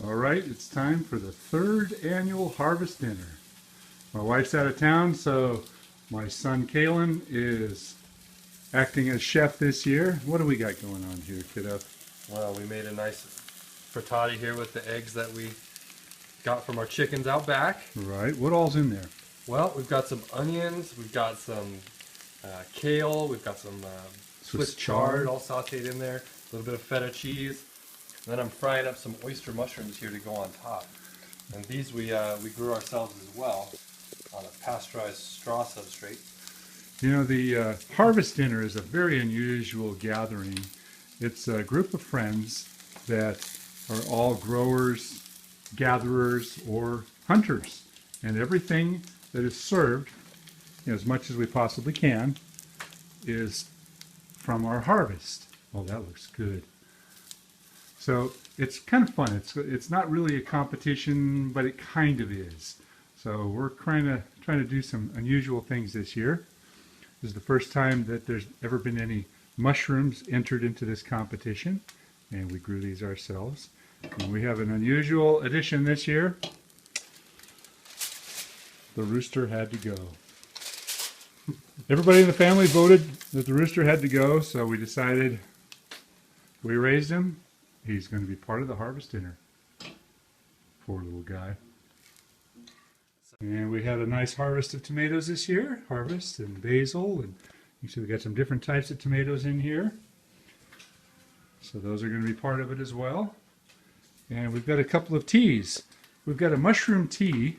All right, it's time for the third annual harvest dinner. My wife's out of town, so my son Kalen is acting as chef this year. What do we got going on here, kiddo? Well, we made a nice frittata here with the eggs that we got from our chickens out back. Right, what all's in there? Well, we've got some onions, we've got some kale, we've got some Swiss chard all sauteed in there, a little bit of feta cheese. And then I'm frying up some oyster mushrooms here to go on top. And these we grew ourselves as well on a pasteurized straw substrate. You know, the harvest dinner is a very unusual gathering. It's a group of friends that are all growers, gatherers, or hunters. And everything that is served, as much as we possibly can, is from our harvest. Oh, that looks good. So it's kind of fun. It's not really a competition, but it kind of is. So we're trying to do some unusual things this year. This is the first time that there's ever been any mushrooms entered into this competition, and we grew these ourselves. And we have an unusual addition this year. The rooster had to go. Everybody in the family voted that the rooster had to go, so we decided we raised him. He's going to be part of the harvest dinner. Poor little guy. And we had a nice harvest of tomatoes this year. Harvest and basil. And you see we got some different types of tomatoes in here. So those are going to be part of it as well. And we've got a couple of teas. We've got a mushroom tea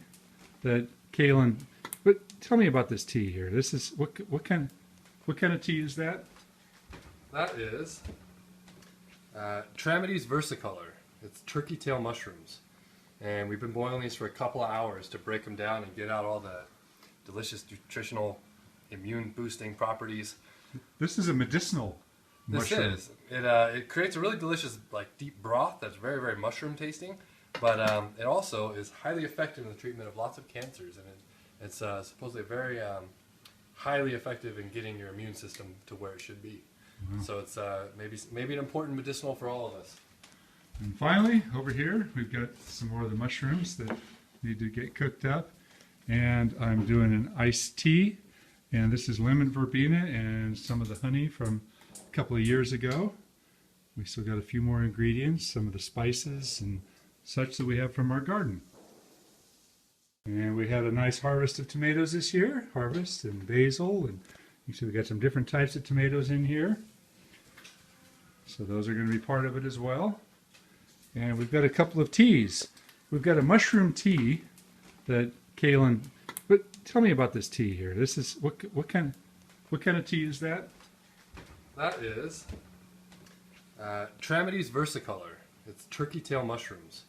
that Kalen... But tell me about this tea here. This is... What kind of tea is that? That is Travie's Versicolor. It's turkey tail mushrooms. And we've been boiling these for a couple of hours to break them down and get out all the delicious nutritional immune boosting properties. This is a medicinal mushroom. This is. It creates a really delicious deep broth that's very, very mushroom tasting. But it also is highly effective in the treatment of lots of cancers. And it's supposedly very highly effective in getting your immune system to where it should be. Mm-hmm. So it's maybe an important medicinal for all of us. And finally, over here, we've got some more of the mushrooms that need to get cooked up. And I'm doing an iced tea. And this is lemon verbena and some of the honey from a couple of years ago. We still got a few more ingredients, some of the spices and such that we have from our garden. And we had a nice harvest of tomatoes this year. Harvest and basil. And you see we got some different types of tomatoes in here. So those are going to be part of it as well. And we've got a couple of teas. We've got a mushroom tea that Kalen... But tell me about this tea here. This is... What kind of tea is that? That is Travie's Versicolor. It's turkey tail mushrooms.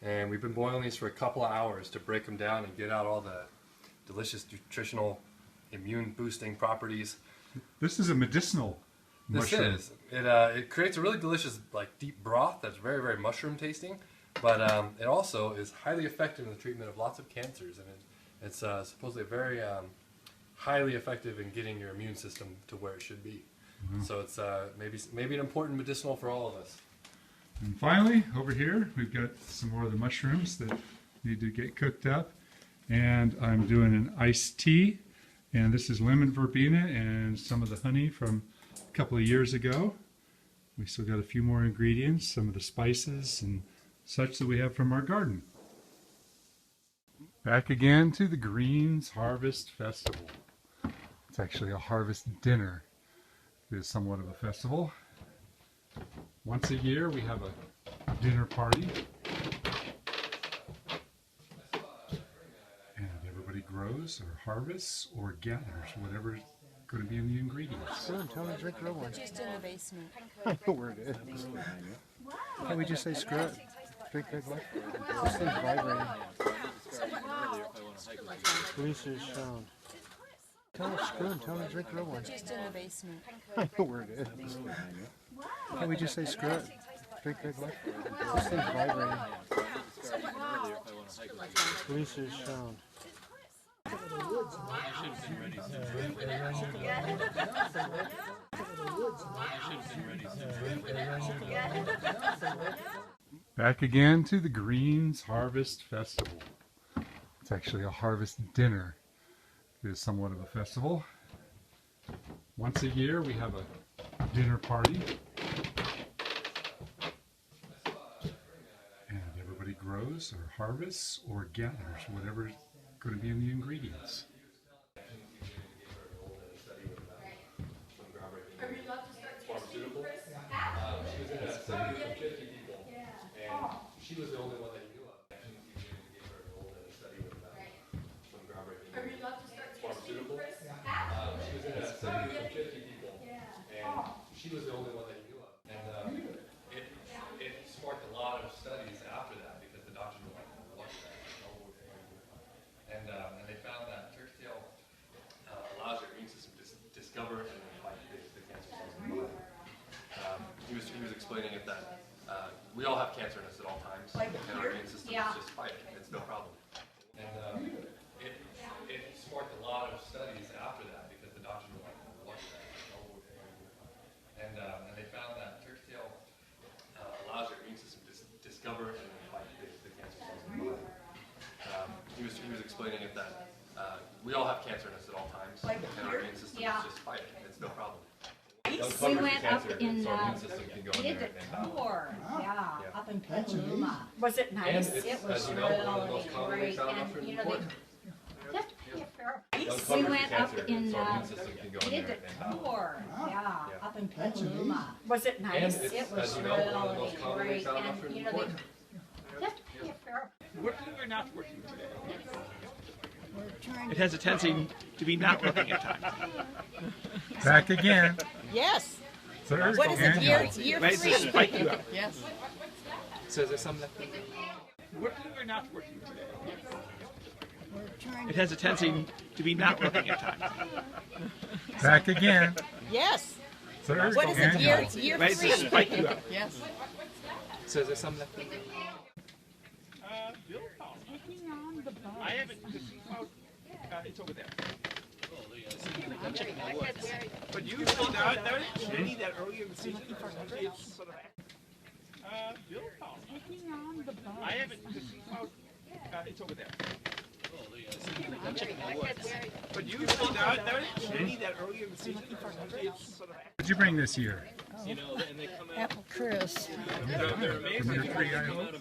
And we've been boiling these for a couple of hours to break them down and get out all the delicious nutritional immune boosting properties. This is a medicinal mushroom. This is. It creates a really delicious deep broth that's very, very mushroom tasting. But it also is highly effective in the treatment of lots of cancers. And it's supposedly very highly effective in getting your immune system to where it should be. Mm-hmm. So it's maybe an important medicinal for all of us. And finally, over here, we've got some more of the mushrooms that need to get cooked up. And I'm doing an iced tea. And this is lemon verbena and some of the honey from a couple of years ago. We still got a few more ingredients, some of the spices and such that we have from our garden. Back again to the Greens Harvest Festival. It's actually a harvest dinner. It is somewhat of a festival. Once a year we have a dinner party. And everybody grows or harvests or gathers whatever's going to be in the ingredients. Go on, tell me to drink real one. Just in the basement. I know where it is. Can't we just say screw it? Drink big one. This thing's vibrating. Research shown. Tell us, screw it, tell me to drink real one. Just in the basement. I know where it is. Can't we just say screw it? Drink big one. This thing's vibrating. Research shown. Back again to the Greens Harvest Festival. It's actually a harvest dinner. It is somewhat of a festival. Once a year we have a dinner party. And everybody grows or harvests or gathers whatever's going to be in the ingredients. She was the only one that you knew of. Pharmaceuticals. She was in a study of 50 people, and she was the only one that you knew of. And it sparked a lot of studies after that because the doctors were like, "What's that?" And they found that turkey tail allows your immune system to discover and fight the cancer cells in the body. He was explaining it that we all have cancer in us at all times, and our immune system is just fighting. It's no problem. And it sparked a lot of studies after that because the doctors were like, "What's that?" And they found that turkey tail allows your immune system to discover and fight the cancer cells in the body. He was explaining it that we all have cancer in us at all times, and our immune system is just fighting. It's no problem. We went up in Mid-Tour, up in Petaluma. Was it nice? It was really great, and you know, we went up in Mid-Tour, up in Petaluma. Was it nice? It was really great, and you know, We're not working today. It has a tendency to be not working at times. Back again. Yes. Third What is it? annual. Year Right, to 3. spike you up. Yes. So there's some left. We're not working today. It has a tendency to be not working at times. Back again. Yes. Third What is it? annual. Year Right, 3. to spike you up. Yes. So there's some left. Bill, I haven't. It's over there. But usually, any that earlier in the season, it's sort of. Bill, I haven't. It's over there. But usually, any that earlier in the season, it's sort of. What'd you bring this year? You know, and they come out. Apple Chris They're amazing. From your tree, I hope?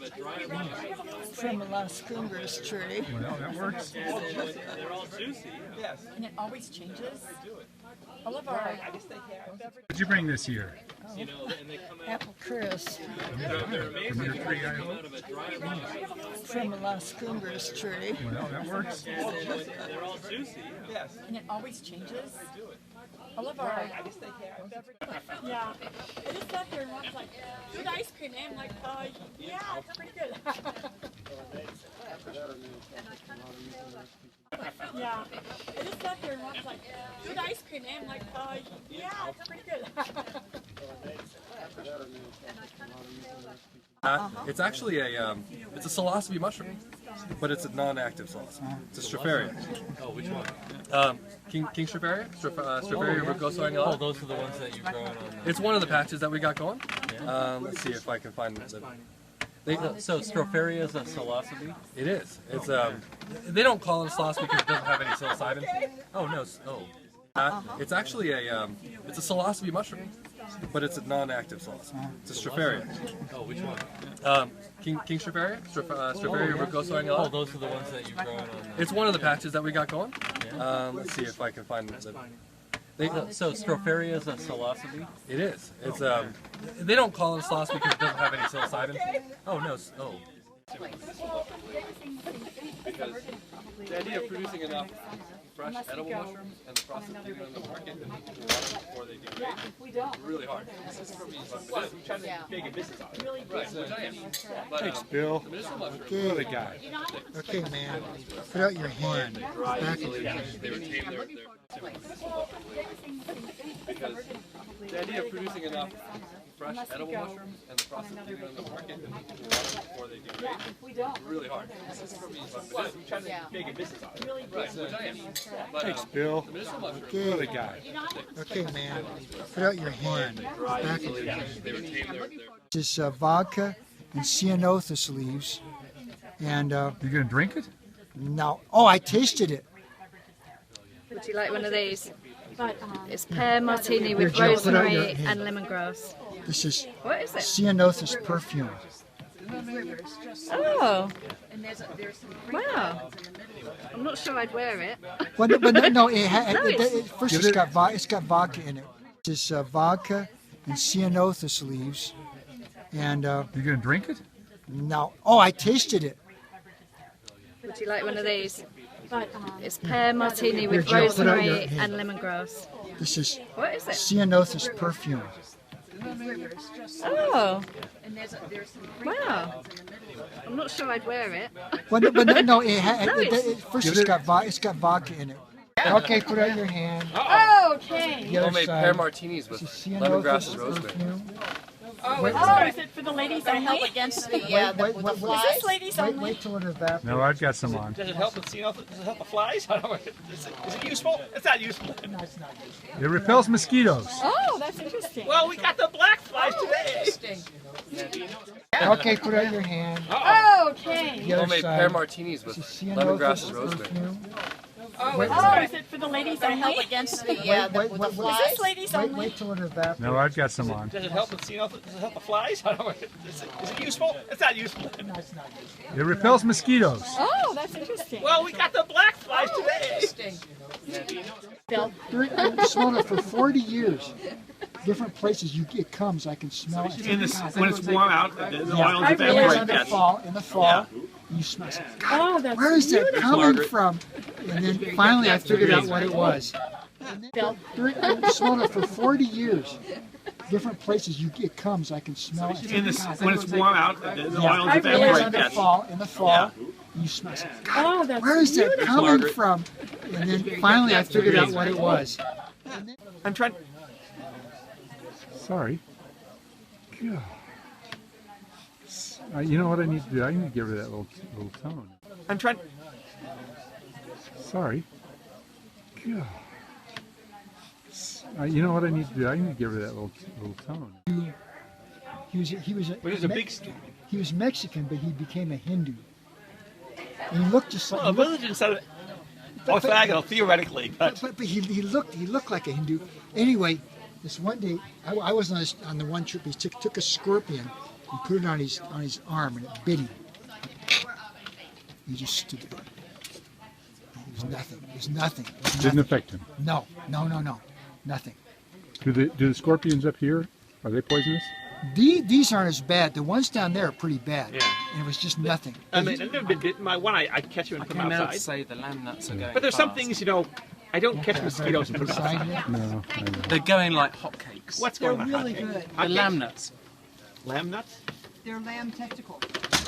from a Las Cumbres tree. Well, that works. They're all juicy. Yes. And it always changes. All of our What'd you bring this year? You know, and they come out. Apple Chris They're amazing. From your tree, I hope? from a Las Cumbres tree. Well, that works. They're all juicy. Yes. and it always changes. All of our yeah. I just sat there and I was like, good ice cream. And I'm like, yeah, it's pretty good. Yeah. I just sat there and I was like, good ice cream. And I'm like, yeah, it's pretty good. It's actually it's a psilocybe mushroom, but it's a non-active psilocybe. It's a Stropharia. Oh, which one? King Stropharia? Stropharia rugosa. Oh, those are the ones that you grow on. It's one of the patches that we got going. Let's see if I can find it. So Stropharia is a psilocybe? It is. It's they don't call it a psilocybe because it doesn't have any psilocybin. Oh, no. Oh. It's actually it's a psilocybe mushroom, but it's a non-active psilocybe. It's a Stropharia. Oh, which one? King Stropharia? Stropharia rugosa. Oh, those are the ones that you grow on. It's one of the patches that we got going. Let's see if I can find it. So Stropharia is a psilocybe? It is. It's they don't call it a psilocybe because it doesn't have any psilocybin. Oh, no. Oh. Because the idea of producing enough fresh edible mushrooms and the process of getting them on the market and people will want them before they degrade is really hard. Right, which I am. But, Thanks, Bill. the medicinal mushrooms, What a guy. Okay, man. Put out your hand. Back again. they retain their because the idea of producing enough fresh edible mushrooms and the process of getting them on the market and people will want them before they degrade is really hard. Right, which I am. But, Thanks, Bill. the medicinal mushrooms, What a guy. Okay, man. Put out your hand. Back again. they retain their This is vodka and ceanothus leaves. And You gonna drink it? now, oh, I tasted it. Would you like one of these? But It's pear martini with Here, Jill, put out your rosemary hand. and lemongrass. This is What is it? ceanothus perfume. Oh. Wow. I'm not sure I'd wear it. Well, but no, first Give it's got vodka in it. It's vodka and ceanothus leaves. And You gonna drink it? now, oh, I tasted it. Would you like one of these? but It's pear martini Here, with Jill, put out your rosemary hand. and lemongrass. This is What is it? ceanothus perfume. Oh. Wow. I'm not sure I'd wear it. Well, but no, first Give it's it- got vodka in it. Okay, put out your hand. okay. The other Homemade side. pear martinis with This is lemongrass ceanothus and rosemary. perfume. Oh, is it for the ladies Help only? against the, Wait, with the Is flies. this ladies only? wait till it evaporates. No, I've got some on. Does it help with ceanothus? Does it help the flies? I don't know. Is it useful? It's not useful. It repels mosquitoes. Oh, that's interesting. Well, we got the black flies today. Okay, put out your hand. Okay. The other Homemade side. pear martinis with This is lemongrass ceanothus and rosemary. perfume. Is it for the ladies Help only? against the, Wait, with the Is flies. this ladies only? wait till it evaporates. No, I've got some on. Does it help with ceanothus? Does it help the flies? I don't know. Is it useful? It's not useful. It repels mosquitoes. Oh, that's interesting. Well, we got the black flies today. I smelled it for 40 years. Different places it comes, I can smell it. When it's warm out, the oils I really In the fall, you smell it. Oh, that's Where is that beautiful. coming from? And then finally I figured out what it was. I smelled it for 40 years. Different places it comes, I can smell it. When it's warm out, the oils I really evaporate. In the Yes. fall, you smell it. Oh, that's Where is that beautiful. coming from? And then finally I figured out what it was. I'm trying. Sorry. God. You know what I need to do? I need to get rid of that little tone. I'm trying. Sorry. God. You know what I need to do? I need to get rid of that little tone. But it's a big. He was Mexican, but he became a Hindu. And he looked just like. Well, a religion sort of orthogonal theoretically, but But he looked like a Hindu. Anyway, this one day I was on the one trip. He took a scorpion and put it on his arm, and it bit him. He just stood there. It was nothing. It was nothing. It was Didn't nothing. affect him. No, nothing. Do the scorpions up here, are they poisonous? These aren't as bad. The ones down there are pretty bad. Yeah. And it was just nothing. I mean, I've never been bitten. My one, I catch them and put them outside. say the lamb nuts are going But there's some things, I don't catch mosquitoes and put them Beside outside. you. No, I know. They're going like hotcakes. What's They're going on? really good. The lamb nuts. Lamb nuts? They're lamb testicle.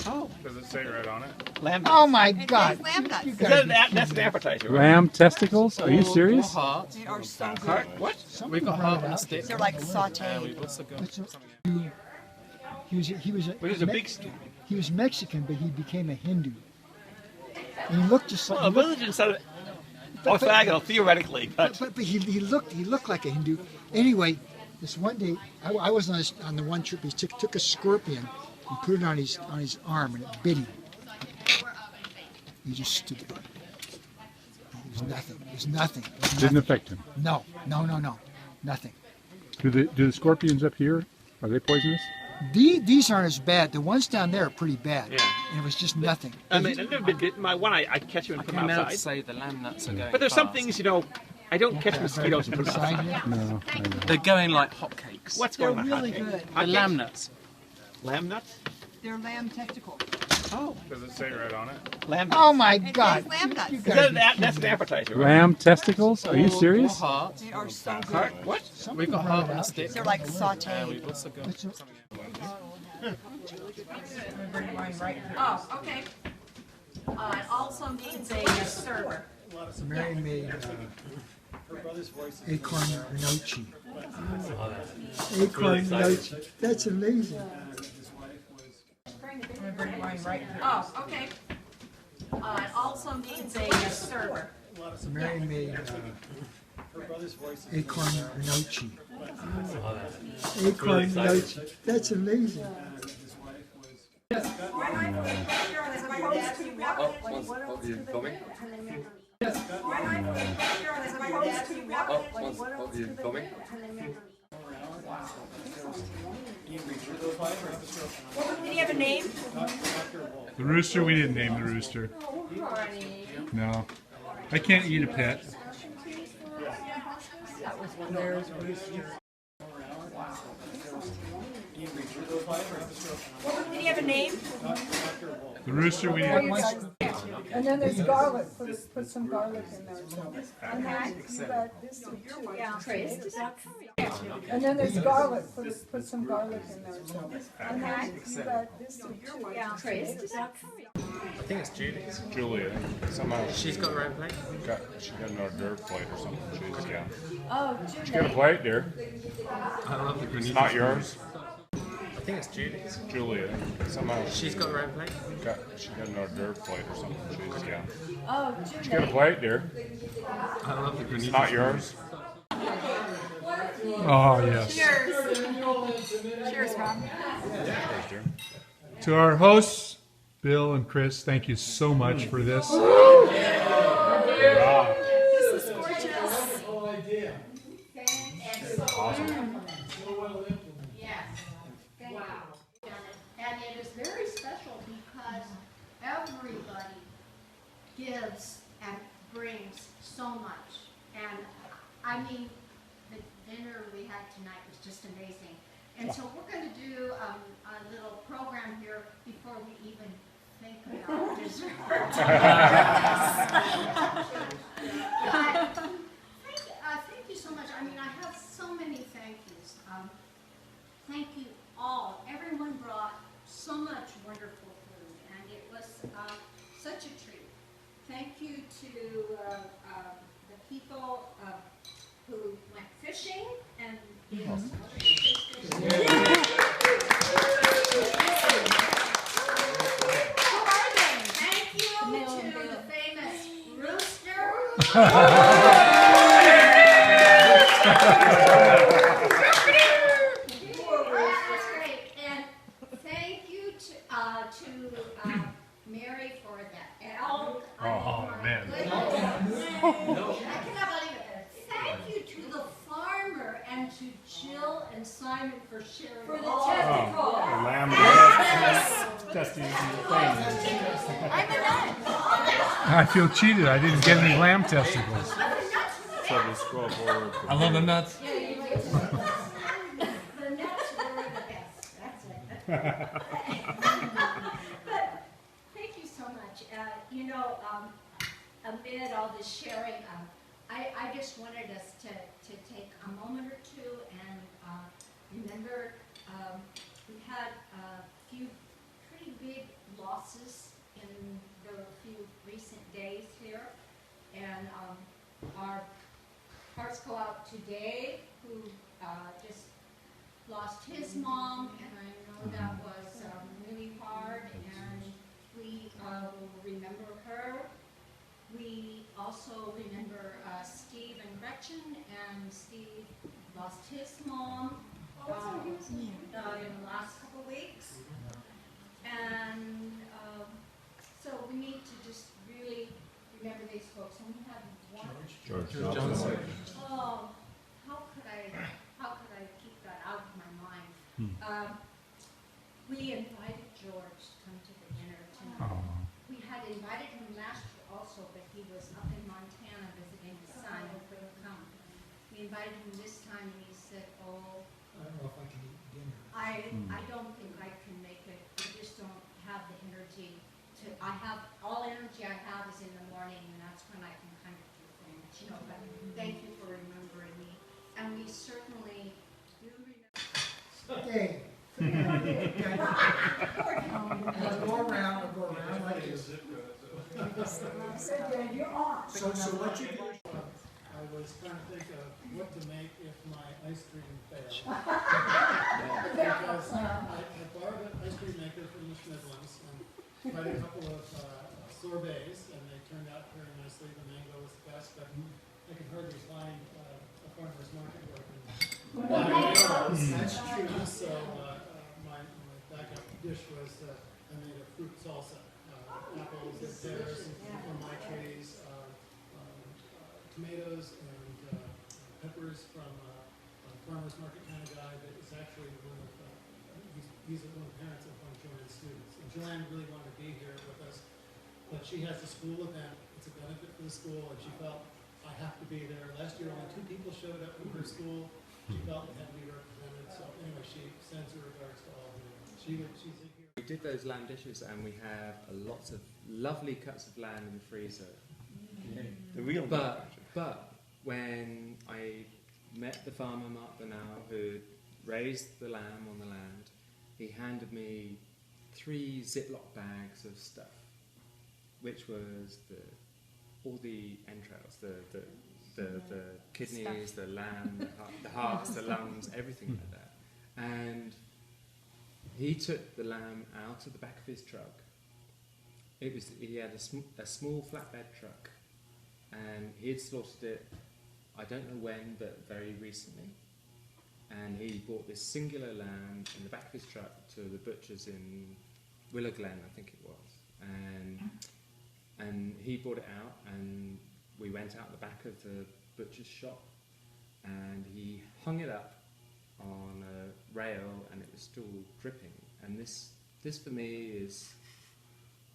Oh, Does it say right on it? lamb nuts. Oh my God! Lamb nuts. You Is gotta that be that's an appetizer, right? Lamb testicles? Are you serious? Heart. They are so good. Heart? What? We've got heart on a stick. They're like sauteed. Also got But it's a big. He was Mexican, but he became a Hindu. And he looked just like. Well, a religion sort of orthogonal theoretically, but But he looked like a Hindu. Anyway, this one day I was on the one trip. He took a scorpion and put it on his arm, and it bit him. He just stood there. It was nothing. It was nothing. It was Didn't nothing. affect him. No, nothing. Do the scorpions up here, are they poisonous? These aren't as bad. The ones down there are pretty bad. Yeah. And it was just nothing. I mean, I've never been bitten. My one, I catch them and put them outside. say the lamb nuts are going But there's some things, I don't catch mosquitoes and put them Beside outside. you. No, I know. They're going like hotcakes. What's They're going on? really Hotcakes? good. The lamb nuts. Lamb nuts? They're lamb testicle. Oh, Does it say right on it? lamb nuts. Oh my God! Lamb nuts. You Is gotta that be that's an appetizer, right? Lamb testicles? Are you serious? Heart. They are so good. Heart? What? We've got heart on a stick. They're like sauteed. We've also got Oh, okay. It also needs a server. Mary made acorn gnocchi. Acorn gnocchi. That's amazing. Oh, okay. It also needs a server. Mary made acorn gnocchi. Acorn gnocchi. That's amazing. You filming? You filming? Did he have a name? The rooster, we didn't name the rooster. No. I can't eat a pet. Did he have a name? The rooster, we didn't. And then there's garlic. Put some garlic in there too. And then you got this too. And then there's garlic. Put some garlic in there too. And then you got this too. I think it's Julie. Julia, somehow She's got her own plate. she got an hors d'oeuvre plate or something. She's yeah. Oh, She got a plate, dear. I love the It's granita. not yours. I think it's Julie. Julia, somehow She's got her own plate. she got an hors d'oeuvre plate or something. She's yeah. oh, She got a plate, dear. I love the granita. It's not yours. Oh, yes. Cheers. Cheers, Rob. Cheers, dear. To our hosts, Bill and Chris, thank you so much for this. This is gorgeous. Awesome. Yes. Wow. And it is very special because everybody gives and brings so much. And I mean, the dinner we had tonight was just amazing. And so we're going to do a little program here before we even think about dessert. Thank you so much. I mean, I have so many thank yous. Thank you all. Everyone brought so much wonderful food, and it was such a treat. Thank you to the people who went fishing and gave us Thank you to the famous rooster. That's great. And thank you to Mary for that elk. Oh, man. I cannot believe it. Thank you to the farmer and to Jill and Simon for sharing For the all testicle. Lamb testing thing. I'm a nut. I feel cheated. I didn't get any lamb testicles. So we scroll forward. I love the nuts. The nuts were the best. That's it. But thank you so much. Amid all this sharing, I just wanted us to take a moment or two and remember we had a few pretty big losses in the few recent days here, and our hearts go out to Dave, who just lost his mom, and I know that was really hard, and we will remember her. We also remember Steve and Gretchen, and Steve lost his mom in the last couple of weeks. And so we need to just really remember these folks. And we have one. George Johnson. Oh, how could I keep that out of my mind? We invited George to come to the dinner tonight. We had invited him last year also, but he was up in Montana visiting his son and couldn't come. We invited him this time, and he said, "Oh, I don't know if I can eat dinner. I don't think I can make it. I just don't have the energy to. I have all energy I have is in the morning, and that's when I can kind of do things, you know. But thank you for remembering me, and we certainly do remember." Okay. I'll go around like this. So what you do? I was trying to think of what to make if my ice cream failed. Because I borrowed an ice cream maker from the Schmidlins and tried a couple of sorbets, and they turned out very nicely. The mango was the best, but I could hardly find a farmer's market where I can buy mangoes. That's true. So my backup dish was I made a fruit salsa, apples and pears from my trees, tomatoes and peppers from a farmer's market kind of guy that is actually one of, he's one of the parents of one of Joanne's students. And Joanne really wanted to be here with us, but she has a school event. It's a benefit for the school, and she felt, I have to be there. Last year only 2 people showed up from her school. She felt it had to be represented. So anyway, she sends her regards to all of you. She's in here. We did those lamb dishes, and we have lots of lovely cuts of lamb in the freezer. The real But when I met the farmer Mark Bernal, who raised the lamb on the land, he handed me 3 Ziploc bags of stuff, which was all the entrails, the kidneys, the lamb, the hearts, the lungs, everything like that. And he took the lamb out of the back of his truck. He had a small flatbed truck, and he had slaughtered it, I don't know when, but very recently. And he bought this singular lamb in the back of his truck to the butchers in Willow Glen, I think it was. And he brought it out, and we went out the back of the butcher's shop, and he hung it up on a rail, and it was still dripping. And this for me is,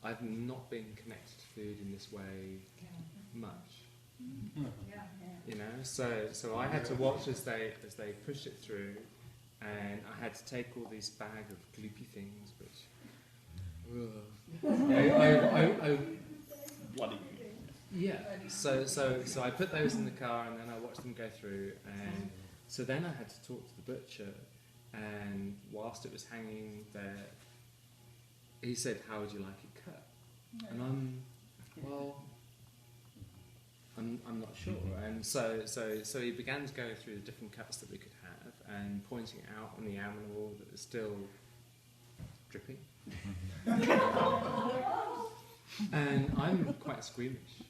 I've not been connected to food in this way much. You know, so I had to watch as they pushed it through, and I had to take all these bag of gloopy things, which I bloody. Yeah. So I put those in the car, and then I watched them go through, and so then I had to talk to the butcher, and whilst it was hanging there, he said, "How would you like it cut?" And I'm not sure. And so he began to go through the different cuts that we could have, and pointing out on the animal that was still dripping. And I'm quite squeamish.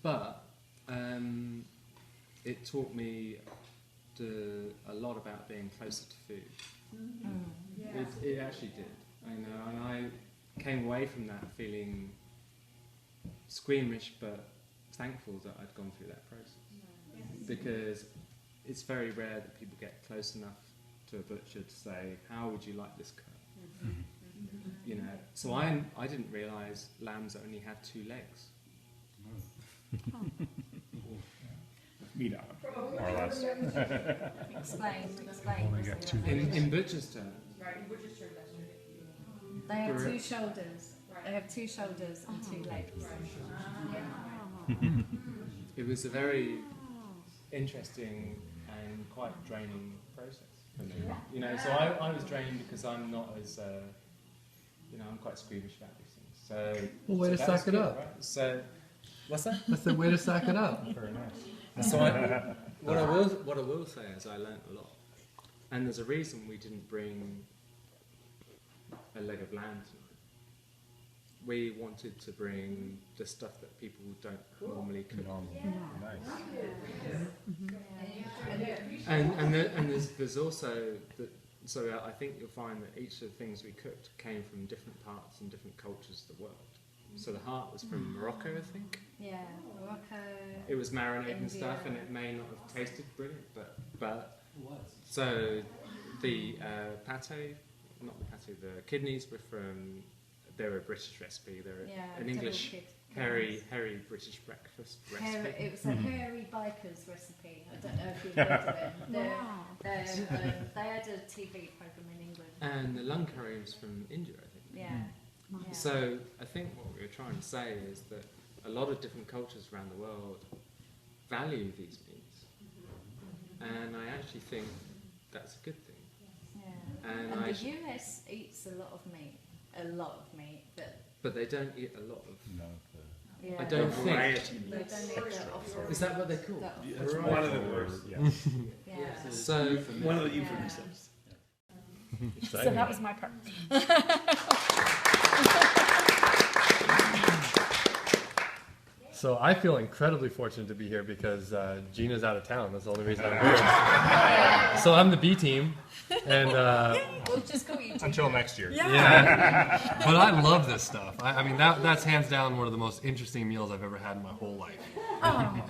But it taught me a lot about being closer to food. It actually did. I know, and I came away from that feeling squeamish, but thankful that I'd gone through that process. Because it's very rare that people get close enough to a butcher to say, "How would you like this cut?" You know, so I didn't realise lambs only have 2 legs. Me now, more or less. Explain. In butcher's terms, They have 2 shoulders. They have 2 shoulders and 2 legs. it was a very interesting and quite draining process for me. You know, so I was drained because I'm not as, I'm quite squeamish about these things. So, well, way to that suck was it good, up. Right? So, what's that? That's the way to suck it up. Very nice. So what I will say is I learnt a lot, and there's a reason we didn't bring a leg of lamb tonight. We wanted to bring the stuff that people don't normally cook. Nice. And there's also so I think you'll find that each of the things we cooked came from different parts and different cultures of the world. So the heart was from Morocco, I think. Yeah, Morocco. It was marinated and India. stuff, and it may not have tasted brilliant, but so the the kidneys were from. They're a British recipe. They're an English hairy British breakfast recipe. It was a hairy biker's recipe. I don't know if you've heard of it. They had a TV program in England. And the lung curry was from India, I think. Yeah. So I think what we were trying to say is that a lot of different cultures around the world value these meats, and I actually think that's a good thing. Yeah. And the US eats a lot of meat, but they don't eat a lot of. No. Yeah. I don't think. They don't eat the Is that what they call? That's one of the words. Yeah. So one of the euphemisms. So that was my part. So I feel incredibly fortunate to be here because Gina's out of town. That's the only reason I'm here. So I'm the B team, and We'll just call you Until next year. yeah. But I love this stuff. I mean, that's hands down one of the most interesting meals I've ever had in my whole life.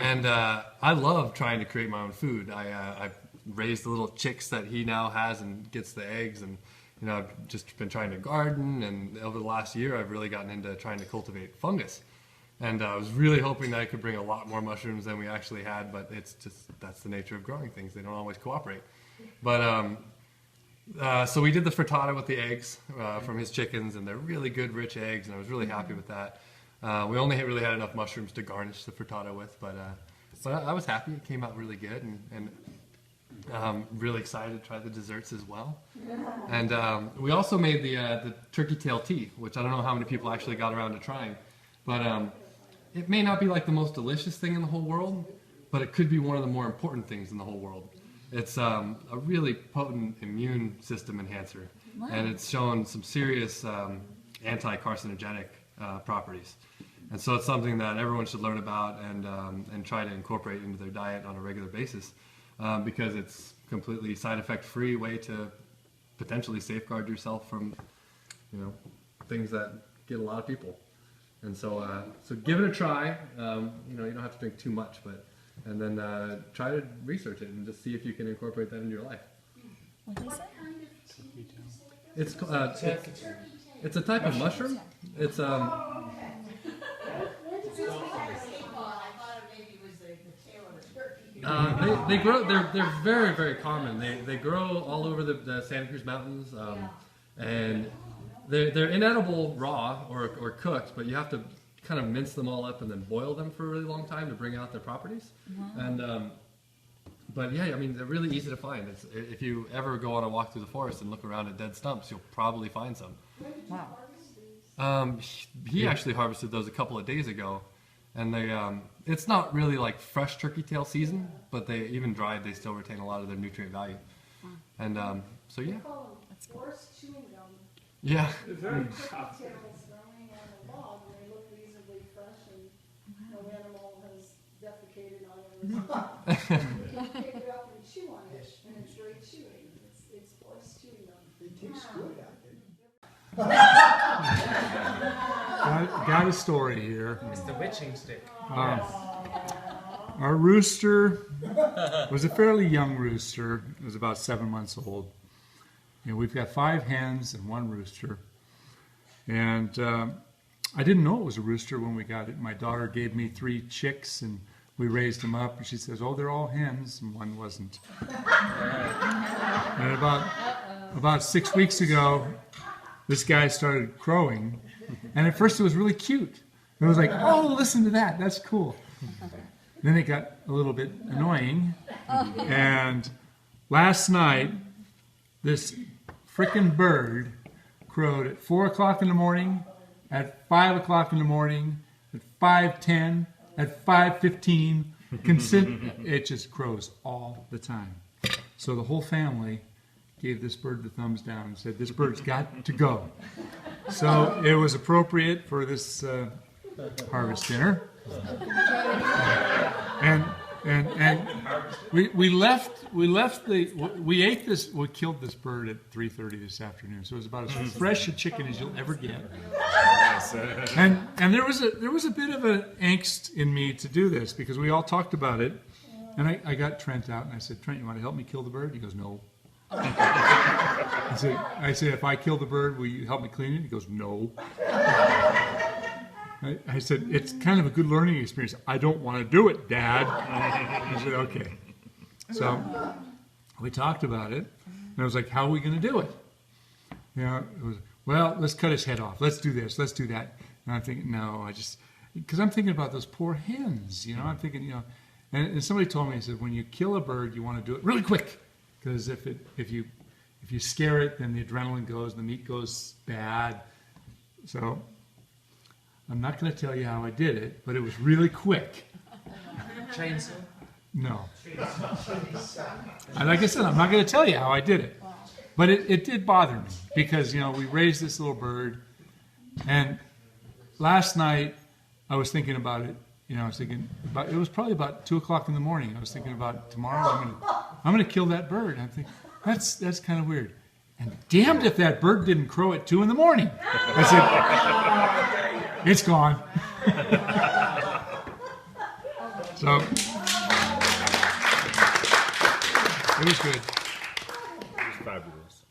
And I love trying to create my own food. I raised the little chicks that he now has and gets the eggs, and you know, I've just been trying to garden, and over the last year I've really gotten into trying to cultivate fungus. And I was really hoping that I could bring a lot more mushrooms than we actually had, but it's just, that's the nature of growing things. They don't always cooperate. But so we did the frittata with the eggs from his chickens, and they're really good, rich eggs, and I was really happy with that. We only really had enough mushrooms to garnish the frittata with, but I was happy. It came out really good, and really excited to try the desserts as well. And we also made the turkey tail tea, which I don't know how many people actually got around to trying, but it may not be like the most delicious thing in the whole world, but it could be one of the more important things in the whole world. It's a really potent immune system enhancer, and it's shown some serious anti-carcinogenic properties. And so it's something that everyone should learn about and try to incorporate into their diet on a regular basis, because it's completely side effect free way to potentially safeguard yourself from, you know, things that get a lot of people. And so so give it a try. You know, you don't have to drink too much, but and then try to research it and just see if you can incorporate that into your life. It's it's a type of mushroom. It's they grow. They're very, very common. They grow all over the Santa Cruz Mountains, and they're inedible raw or cooked, but you have to kind of mince them all up and then boil them for a really long time to bring out their properties. And but yeah, I mean, they're really easy to find. If you ever go on a walk through the forest and look around at dead stumps, you'll probably find some. Wow. He actually harvested those a couple of days ago, and they it's not really like fresh turkey tail season, but they even dried, they still retain a lot of their nutrient value. And so yeah. Forest chewing gum. Yeah. Turkey tails growing on a log, and they look reasonably fresh, and no animal has defecated on it. You can pick it up and chew on it, and it's very chewy. It's forest chewing gum. It tastes good. Got a story here. It's the witching stick. Our rooster was a fairly young rooster. It was about 7 months old. You know, we've got 5 hens and 1 rooster. And I didn't know it was a rooster when we got it. My daughter gave me 3 chicks, and we raised them up. And she says, "Oh, they're all hens," and one wasn't. And about 6 weeks ago, this guy started crowing. And at first it was really cute. It was like, "Oh, listen to that. That's cool." Then it got a little bit annoying. And last night, this frickin' bird crowed at 4 o'clock in the morning, at 5 o'clock in the morning, at 5:10, at 5:15. It just crows all the time. So the whole family gave this bird the thumbs down and said, "This bird's got to go." So it was appropriate for this harvest dinner. And we ate this, we killed this bird at 3:30 this afternoon. So it was about as fresh a chicken as you'll ever get. And there was a bit of an angst in me to do this because we all talked about it. And I got Trent out and I said, "Trent, you want to help me kill the bird?" He goes, "No." I said, "If I kill the bird, will you help me clean it?" He goes, "No." I said, "It's kind of a good learning experience." "I don't want to do it, Dad." I said, "Okay." So we talked about it, and I was like, "How are we going to do it?" You know, it was, "Well, let's cut his head off. Let's do this. Let's do that." And I'm thinking, no, because I'm thinking about those poor hens. You know, I'm thinking, you know, and somebody told me, he said, when you kill a bird, you want to do it really quick, because if you scare it, then the adrenaline goes, the meat goes bad. So I'm not going to tell you how I did it, but it was really quick. Chainsaw? No. And like I said, I'm not going to tell you how I did it. But it did bother me because, you know, we raised this little bird. And last night I was thinking about it you know, I was thinking about, it was probably about 2 o'clock in the morning. I was thinking about tomorrow I'm gonna kill that bird. I'm thinking that's kind of weird. And damned if that bird didn't crow at 2 in the morning. I said, it's gone. So it was good. It was fabulous.